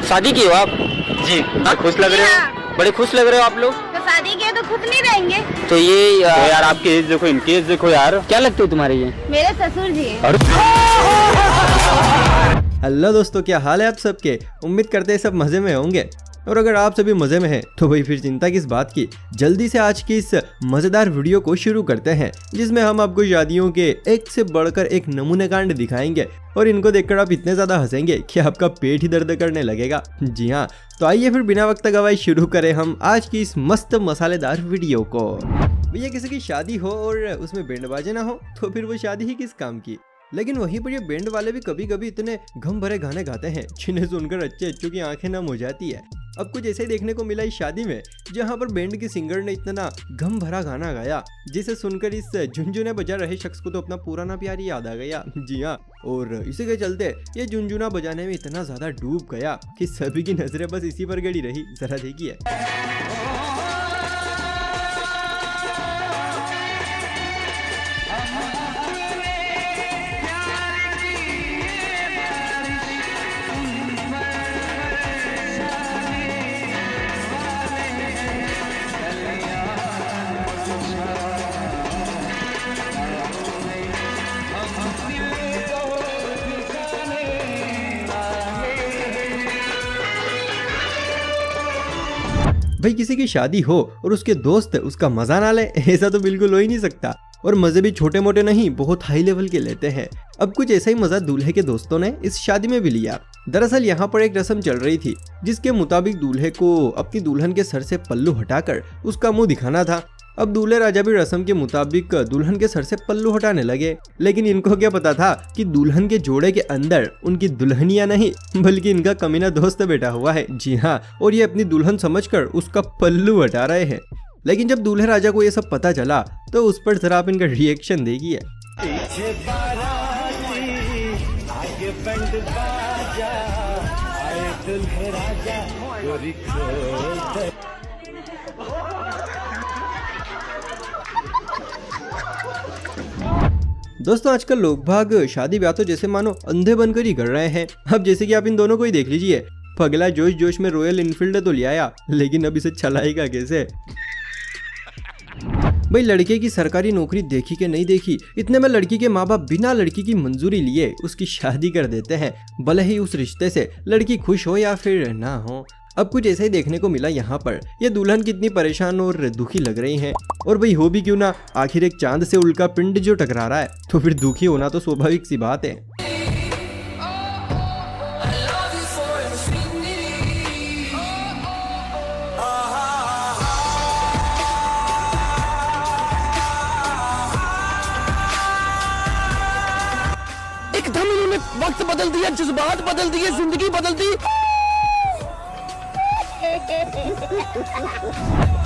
शादी की हो आप? जी। खुश लग रहे हो? बड़े खुश लग रहे हो आप लोग। तो शादी किए तो खुश नहीं रहेंगे? तो ये तो यार आपकी एज देखो, इनकी एज देखो यार। क्या लगते हो तुम्हारे ये? मेरे ससुर जी हैं। हेलो दोस्तों, क्या हाल है आप सबके। उम्मीद करते हैं सब मजे में होंगे, और अगर आप सभी मजे में हैं तो भाई फिर चिंता किस बात की। जल्दी से आज की इस मजेदार वीडियो को शुरू करते हैं, जिसमें हम आपको शादियों के एक से बढ़कर एक नमूने कांड दिखाएंगे, और इनको देखकर आप इतने ज्यादा हंसेंगे कि आपका पेट ही दर्द करने लगेगा। जी हाँ, तो आइए फिर बिना वक्त गवाए शुरू करें हम आज की इस मस्त मसालेदार वीडियो को। भैया किसी की शादी हो और उसमें बैंड बाजे ना हो तो फिर वो शादी ही किस काम की। लेकिन वहीं पर ये बैंड वाले भी कभी कभी इतने गम भरे गाने गाते हैं जिन्हें सुनकर अच्छों की आंखें नम हो जाती है। अब कुछ ऐसे ही देखने को मिला इस शादी में, जहां पर बैंड की सिंगर ने इतना गम भरा गाना गाया जिसे सुनकर इस झुनझुने बजा रहे शख्स को तो अपना पुराना प्यार याद आ गया। जी हाँ, और इसी के चलते ये झुनझुना बजाने में इतना ज्यादा डूब गया कि सभी की नजरें बस इसी पर गड़ी रही। जरा देखिए। भाई किसी की शादी हो और उसके दोस्त उसका मजा ना ले, ऐसा तो बिल्कुल हो ही नहीं सकता। और मजे भी छोटे मोटे नहीं, बहुत हाई लेवल के लेते हैं। अब कुछ ऐसा ही मजा दूल्हे के दोस्तों ने इस शादी में भी लिया। दरअसल यहाँ पर एक रस्म चल रही थी जिसके मुताबिक दूल्हे को अपनी दुल्हन के सर से पल्लू हटाकर उसका मुंह दिखाना था। अब दूल्हे राजा भी रस्म के मुताबिक दुल्हन के सर से पल्लू हटाने लगे, लेकिन इनको क्या पता था कि दुल्हन के जोड़े के अंदर उनकी दुल्हनिया नहीं बल्कि इनका कमीना दोस्त बैठा हुआ है। जी हाँ, और ये अपनी दुल्हन समझकर उसका पल्लू हटा रहे हैं। लेकिन जब दूल्हे राजा को ये सब पता चला तो उस पर जरा आप इनका रिएक्शन देखिए। दोस्तों आजकल लोग भाग शादी ब्याह तो जैसे मानो अंधे बनकर ही कर रहे हैं। अब जैसे कि आप इन दोनों को ही देख लीजिए, पगला जोश जोश में रॉयल इनफील्ड तो ले आया, लेकिन अब इसे चलाएगा कैसे। भाई लड़के की सरकारी नौकरी देखी कि नहीं देखी, इतने में लड़की के माँ बाप बिना लड़की की मंजूरी लिए उसकी शादी कर देते हैं, भले ही उस रिश्ते से लड़की खुश हो या फिर ना हो। अब कुछ ऐसा ही देखने को मिला यहाँ पर। ये दुल्हन कितनी परेशान और दुखी लग रही हैं, और भाई हो भी क्यों ना, आखिर एक चांद से उल्का पिंड जो टकरा रहा है तो फिर दुखी होना तो स्वाभाविक सी बात है। एकदम इन्होंने वक्त बदल दिया, जज्बात बदल दिए, जिंदगी बदल दी।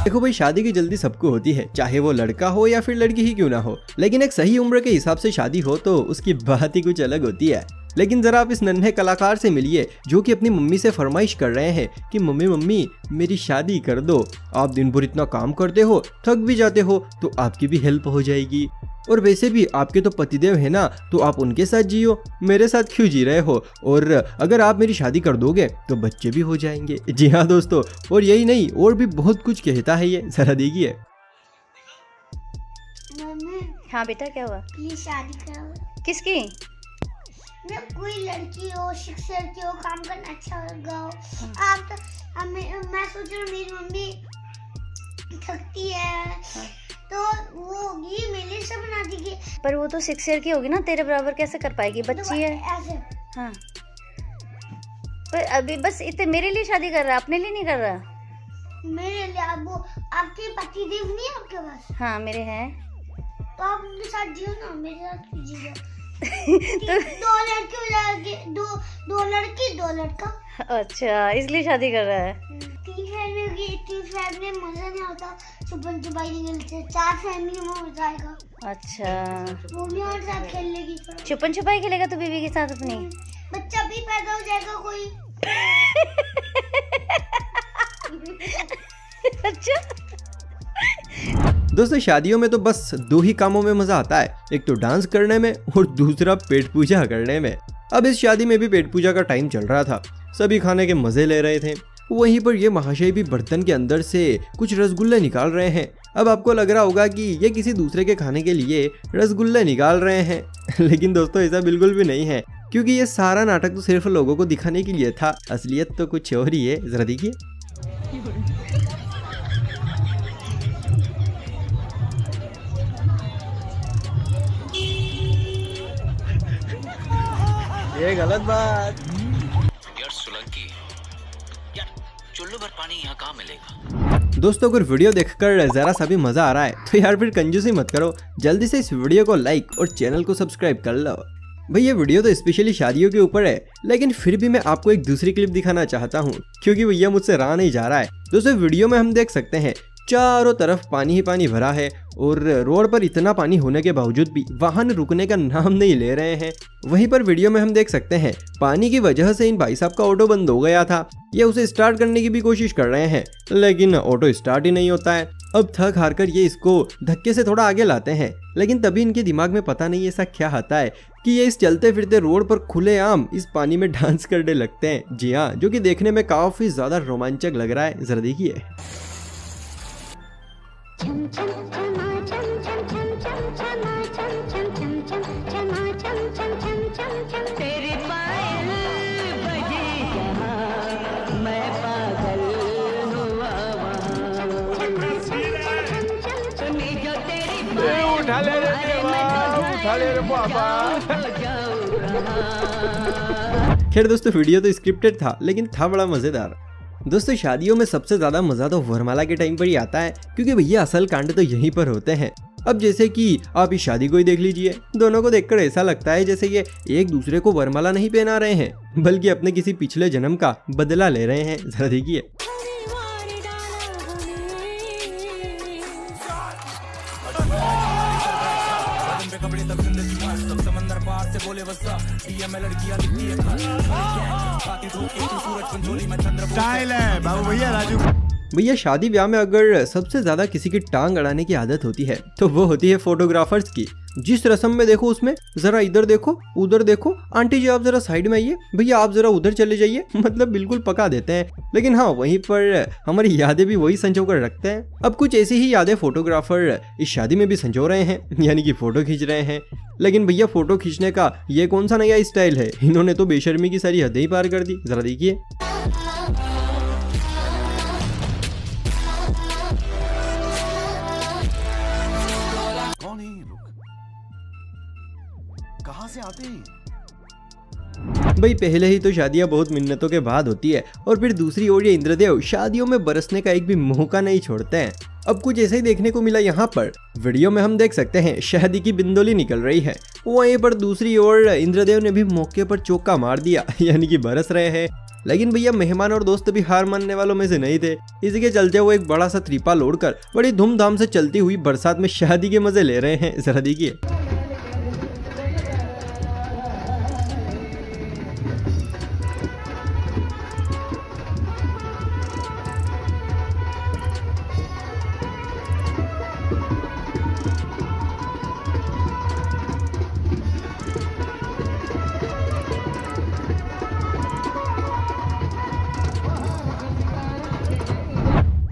देखो भाई शादी की जल्दी सबको होती है, चाहे वो लड़का हो या फिर लड़की ही क्यों ना हो, लेकिन एक सही उम्र के हिसाब से शादी हो तो उसकी बात ही कुछ अलग होती है। लेकिन जरा आप इस नन्हे कलाकार से मिलिए जो कि अपनी मम्मी से फरमाइश कर रहे हैं कि मम्मी मम्मी मेरी शादी कर दो। आप दिन भर इतना काम करते हो, थक भी जाते हो, तो आपकी भी हेल्प हो जाएगी। और वैसे भी आपके तो पतिदेव है ना, तो आप उनके साथ जियो, मेरे साथ क्यों जी रहे हो। और अगर आप मेरी शादी कर दोगे तो बच्चे भी हो जाएंगे। जी हाँ दोस्तों, और यही नहीं और भी बहुत कुछ कहता है ये, जरा देखिए। हाँ बेटा, क्या हुआ? ये शादी करो। किसकी? मैं कोई लड़की हो, शिक्षक की हो, काम करना अच्छा लगा हो। आप तो मैं सोच रहा हूँ मेरी मम्मी थकती है तो वो होगी मेरे लिए सब बना देगी। पर वो तो 6 ईयर की होगी ना, तेरे बराबर कैसे कर पाएगी, बच्ची है। ऐसे हाँ, पर अभी बस इतने मेरे लिए शादी कर रहा है, अपने लिए नहीं कर रहा। मेरे लिए अब वो आपके पतिदेव नहीं है आपके पास? हाँ मेरे हैं। तो आप उनके साथ जियो ना, मेरे साथ जियो। तो दो लड़के हो जाएंगे, दो लड़की 2 लड़का। अच्छा, इसलिए शादी कर रहा है। 3 फैमिली होगी, 3 फैमिली में मजा नहीं आता, छुपन छुपाई निकलते। 4 फैमिली में हो जाएगा। अच्छा, वो भी हमारे साथ खेल लेगी। छुपन छुपाई खेलेगा तू बीवी के साथ अपनी? बच्चा भी पैदा हो जाएगा कोई। अच्छा दोस्तों शादियों में तो बस 2 ही कामों में मजा आता है, एक तो डांस करने में और दूसरा पेट पूजा करने में। अब इस शादी में भी पेट पूजा का टाइम चल रहा था। सभी खाने के मजे ले रहे थे। वहीं पर ये महाशय भी बर्तन के अंदर से कुछ रसगुल्ले निकाल रहे हैं। अब आपको लग रहा होगा कि ये किसी दूसरे के खाने के लिए रसगुल्ले निकाल रहे हैं लेकिन दोस्तों ऐसा बिल्कुल भी नहीं है, क्योंकि ये सारा नाटक तो सिर्फ लोगों को दिखाने के लिए था। असलियत तो कुछ और ही है, जरा देखिए। ये गलत बात। यार सोलंकी, यार चुल्लू भर पानी यहाँ कहाँ मिलेगा? दोस्तों अगर वीडियो देखकर जरा सा भी मजा आ रहा है तो यार फिर कंजूसी मत करो, जल्दी से इस वीडियो को लाइक और चैनल को सब्सक्राइब कर लो। भाई ये वीडियो तो स्पेशली शादियों के ऊपर है, लेकिन फिर भी मैं आपको एक दूसरी क्लिप दिखाना चाहता हूँ, क्योंकि भैया मुझसे रहा नहीं जा रहा है। दोस्तों वीडियो में हम देख सकते हैं चारों तरफ पानी ही पानी भरा है और रोड पर इतना पानी होने के बावजूद भी वाहन रुकने का नाम नहीं ले रहे हैं। वहीं पर वीडियो में हम देख सकते हैं पानी की वजह से इन भाई साहब का ऑटो बंद हो गया था। ये उसे स्टार्ट करने की भी कोशिश कर रहे हैं, लेकिन ऑटो स्टार्ट ही नहीं होता है। अब थक हार कर ये इसको धक्के से थोड़ा आगे लाते हैं, लेकिन तभी इनके दिमाग में पता नहीं ऐसा क्या आता है कि ये इस चलते फिरते रोड पर खुलेआम इस पानी में डांस करने लगते हैं। जी हाँ, जो कि देखने में काफी ज्यादा रोमांचक लग रहा है, जरा देखिए। खैर दोस्तों वीडियो तो स्क्रिप्टेड था, लेकिन था बड़ा मजेदार। दोस्तों शादियों में सबसे ज्यादा मजा तो वरमाला के टाइम पर ही आता है, क्योंकि भैया असल कांड तो यहीं पर होते हैं। अब जैसे कि आप इस शादी को ही देख लीजिए, दोनों को देखकर ऐसा लगता है जैसे ये एक दूसरे को वरमाला नहीं पहना रहे हैं, बल्कि अपने किसी पिछले जन्म का बदला ले रहे हैं। जरा देखिए। स्टाइल है बाबू भैया राजू। भैया शादी ब्याह में अगर सबसे ज्यादा किसी की टांग अड़ाने की आदत होती है तो वो होती है फोटोग्राफर्स की। जिस रस्म में देखो उसमें जरा इधर देखो उधर देखो, आंटी जी आप जरा साइड में आइए, भैया आप जरा उधर चले जाइए, मतलब बिल्कुल पका देते हैं। लेकिन हाँ, वहीं पर हमारी यादें भी वही संजो कर रखते हैं। अब कुछ ऐसी ही यादें फोटोग्राफर इस शादी में भी संजो रहे हैं, यानी कि फोटो खींच रहे हैं। लेकिन भैया फोटो खींचने का ये कौन सा नया स्टाइल है, इन्होंने तो बेशर्मी की सारी हदें ही पार कर दी। जरा देखिए। कौन है ये लोग, कहां से आते हैं? भाई पहले ही तो शादियां बहुत मिन्नतों के बाद होती है, और फिर दूसरी ओर ये इंद्रदेव शादियों में बरसने का एक भी मौका नहीं छोड़ते हैं। अब कुछ ऐसा ही देखने को मिला यहाँ पर। वीडियो में हम देख सकते हैं शादी की बिंदोली निकल रही है, वहीं पर दूसरी ओर इंद्रदेव ने भी मौके पर चौका मार दिया, यानी कि बरस रहे हैं। लेकिन भैया मेहमान और दोस्त भी हार मानने वालों में से नहीं थे। इसी के चलते वो एक बड़ा सा त्रिपाल ओढ़कर बड़ी धूमधाम से चलती हुई बरसात में शादी के मजे ले रहे हैं। जरा देखिए।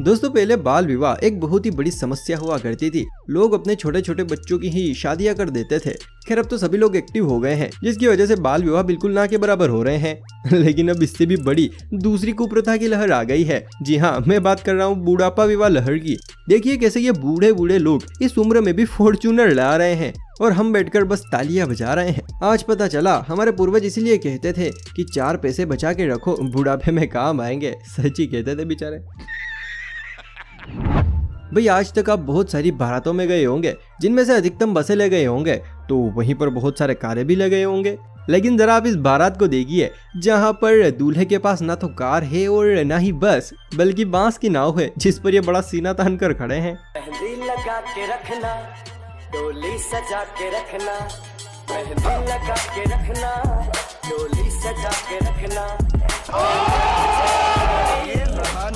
दोस्तों पहले बाल विवाह एक बहुत ही बड़ी समस्या हुआ करती थी। लोग अपने छोटे छोटे बच्चों की ही शादियां कर देते थे। खैर अब तो सभी लोग एक्टिव हो गए हैं, जिसकी वजह से बाल विवाह बिल्कुल ना के बराबर हो रहे हैं। लेकिन अब इससे भी बड़ी दूसरी कुप्रथा की लहर आ गई है। जी हाँ, मैं बात कर रहा हूँ बुढ़ापा विवाह लहर की। देखिए कैसे ये बूढ़े बूढ़े लोग इस उम्र में भी फॉर्च्यूनर ला रहे हैं और हम बैठकर बस तालियां बजा रहे हैं। आज पता चला हमारे पूर्वज इसलिए कहते थे कि 4 पैसे बचा के रखो, बुढ़ापे में काम आएंगे। सच ही कहते थे बेचारे। भाई आज तक आप बहुत सारी बारातों में गए होंगे, जिनमें से अधिकतम बसें ले गए होंगे, तो वहीं पर बहुत सारे कारें भी ले गए होंगे। लेकिन जरा आप इस बारात को देखिए, जहां पर दूल्हे के पास ना तो कार है और ना ही बस, बल्कि बांस की नाव है, जिस पर ये बड़ा सीना तान कर खड़े हैं। मेहंदी लगा के रखना, डोली सजा के रखना, मेहंदी लगा के रखना, डोली सजा के रखना,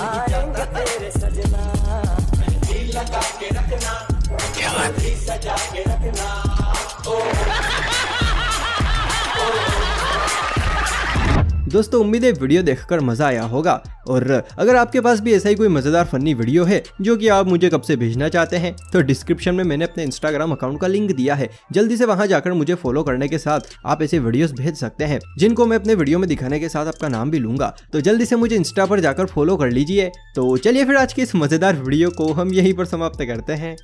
आएंगे तेरे सजना, मेहंदी लगा के रखना, डोली सजा के रखना। दोस्तों उम्मीद है वीडियो देखकर मजा आया होगा, और अगर आपके पास भी ऐसा ही कोई मजेदार फनी वीडियो है जो कि आप मुझे कब से भेजना चाहते हैं तो डिस्क्रिप्शन में मैंने अपने इंस्टाग्राम अकाउंट का लिंक दिया है, जल्दी से वहां जाकर मुझे फॉलो करने के साथ आप ऐसे वीडियोस भेज सकते हैं जिनको मैं अपने वीडियो में दिखाने के साथ आपका नाम भी लूंगा। तो जल्दी से मुझे इंस्टा पर जाकर फॉलो कर लीजिए। तो चलिए फिर आज की इस मजेदार वीडियो को हम यहीं पर समाप्त करते हैं।